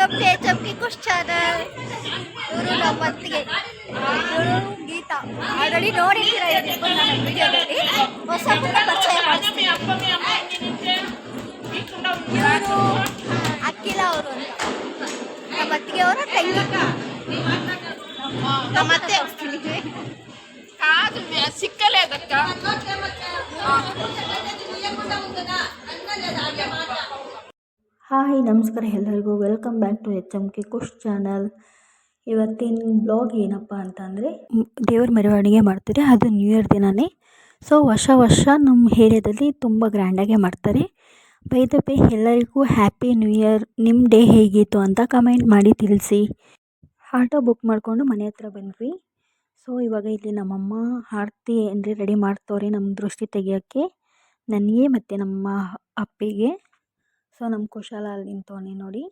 Welcome to HMK Kush channel. ಇವರು ನಮ್ಮ ಅತ್ತಿಗೆ, ಇವರು ಗೀತಾ. ಆಲ್ರೆಡಿ ನೋಡಿದ್ದೀರಾ ನನ್ನ ವಿಡಿಯೋದಲ್ಲಿ. ಹೊಸ ಪರಿಚಯ ಮಾಡಿಸ್ತೀನಿ. ಇವರು ಅಖಿಲ ಅವರು ಅಂತ, ನಮ್ಮ ಅತ್ತಿಗೆ ಅವರ ತಂಗಿ. ನಮ್ಮ ಅತ್ತೆ ಕಾದು ಸಿಕ್ಕಲೇ ಅದಕ್ಕ. ಹಾಯ್ ನಮಸ್ಕಾರ ಎಲ್ಲರಿಗೂ, welcome back to HMK Kush channel. ಇವತ್ತಿನ ಬ್ಲಾಗ್ ಏನಪ್ಪ ಅಂತಂದರೆ, ದೇವ್ರ ಮೆರವಣಿಗೆ ಮಾಡ್ತಾರೆ, ಅದು ನ್ಯೂ ಇಯರ್ ದಿನವೇ. ಸೊ ವರ್ಷ ನಮ್ಮ ಏರಿಯಾದಲ್ಲಿ ತುಂಬ ಗ್ರ್ಯಾಂಡಾಗೆ ಮಾಡ್ತಾರೆ. ಬೈ ದ ವೇ ಎಲ್ಲರಿಗೂ ಹ್ಯಾಪಿ ನ್ಯೂ ಇಯರ್. ನಿಮ್ಮ ಡೇ ಹೇಗಿತ್ತು ಅಂತ ಕಮೆಂಟ್ ಮಾಡಿ ತಿಳಿಸಿ. ಆಟೋ ಬುಕ್ ಮಾಡಿಕೊಂಡು ಮನೆ ಹತ್ರ ಬಂದ್ವಿ. ಸೊ ಇವಾಗ ಇಲ್ಲಿ ನಮ್ಮಮ್ಮ ಆರತಿ ಅಂದರೆ ರೆಡಿ ಮಾಡ್ತವ್ರೆ ನಮ್ಮ ದೃಷ್ಟಿ ತೆಗಿಯೋಕ್ಕೆ, ನನಗೆ ಮತ್ತು ನಮ್ಮ ಅಪ್ಪಿಗೆ. ಸೊ ನಮ್ಮ ಕುಶಾಲ ಅಲ್ಲಿ ನಿಂತವನೇ ನೋಡಿ.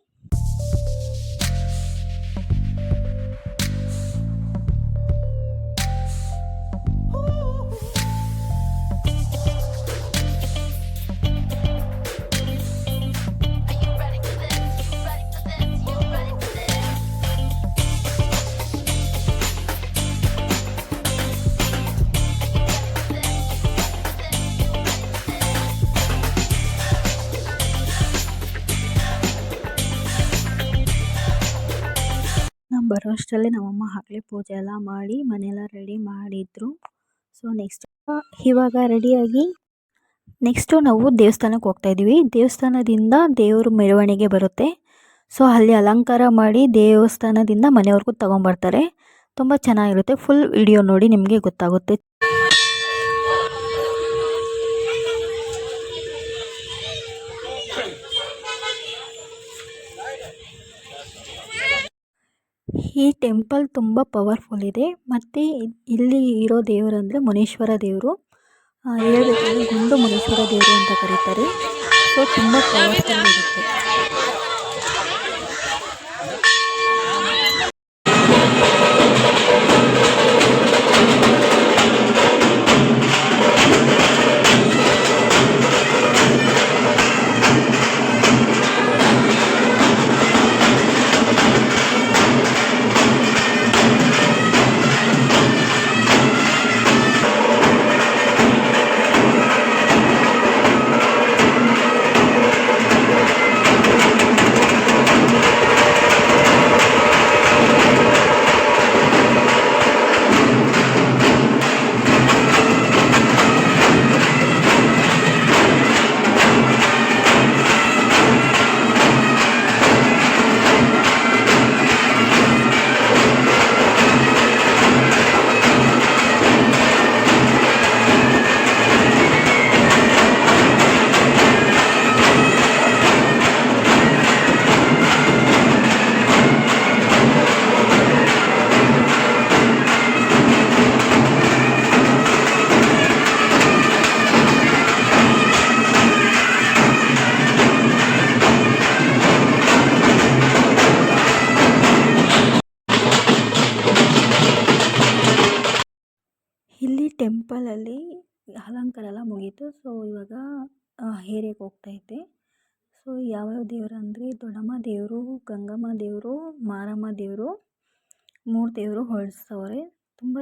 ನಾವು ಬರೋ ಅಷ್ಟರಲ್ಲಿ ನಮ್ಮಮ್ಮ ಆಗಲೇ ಪೂಜೆ ಎಲ್ಲ ಮಾಡಿ ಮನೆಯೆಲ್ಲ ರೆಡಿ ಮಾಡಿದರು. ಸೊ ಇವಾಗ ರೆಡಿಯಾಗಿ ನೆಕ್ಸ್ಟು ನಾವು ದೇವಸ್ಥಾನಕ್ಕೆ ಹೋಗ್ತಾಯಿದ್ದೀವಿ. ದೇವಸ್ಥಾನದಿಂದ ದೇವ್ರ ಮೆರವಣಿಗೆ ಬರುತ್ತೆ. ಸೊ ಅಲ್ಲಿ ಅಲಂಕಾರ ಮಾಡಿ ದೇವಸ್ಥಾನದಿಂದ ಮನೆಯವ್ರಿಗೂ ತೊಗೊಂಬರ್ತಾರೆ. ತುಂಬ ಚೆನ್ನಾಗಿರುತ್ತೆ. ಫುಲ್ ವಿಡಿಯೋ ನೋಡಿ, ನಿಮಗೆ ಗೊತ್ತಾಗುತ್ತೆ. ಈ ಟೆಂಪಲ್ ತುಂಬ ಪವರ್ಫುಲ್ ಇದೆ. ಮತ್ತು ಇಲ್ಲಿ ಇರೋ ದೇವರು ಅಂದರೆ ಮುನೀಶ್ವರ ದೇವರು. ಹೇಳಬೇಕಂದ್ರೆ ಗುಂಡು ಮುನೀಶ್ವರ ದೇವರು ಅಂತ ಕರೀತಾರೆ. ಸೊ ತುಂಬ ಪವರ್ಫುಲ್ ಇರುತ್ತೆ. ಇಲ್ಲಿ ಟೆಂಪಲಲ್ಲಿ ಅಲಂಕಾರ ಎಲ್ಲ ಮುಗೀತು. ಸೊ ಇವಾಗ ಏರಿಯಾಗೆ ಹೋಗ್ತೈತೆ. ಸೊ ಯಾವ್ಯಾವ ದೇವರು ಅಂದರೆ ದೊಡ್ಡಮ್ಮ ದೇವರು, ಗಂಗಮ್ಮ ದೇವರು, ಮಾರಮ್ಮ ದೇವರು, 3 ದೇವರು ಹೊರಡಿಸ್ತವ್ರೆ. ತುಂಬ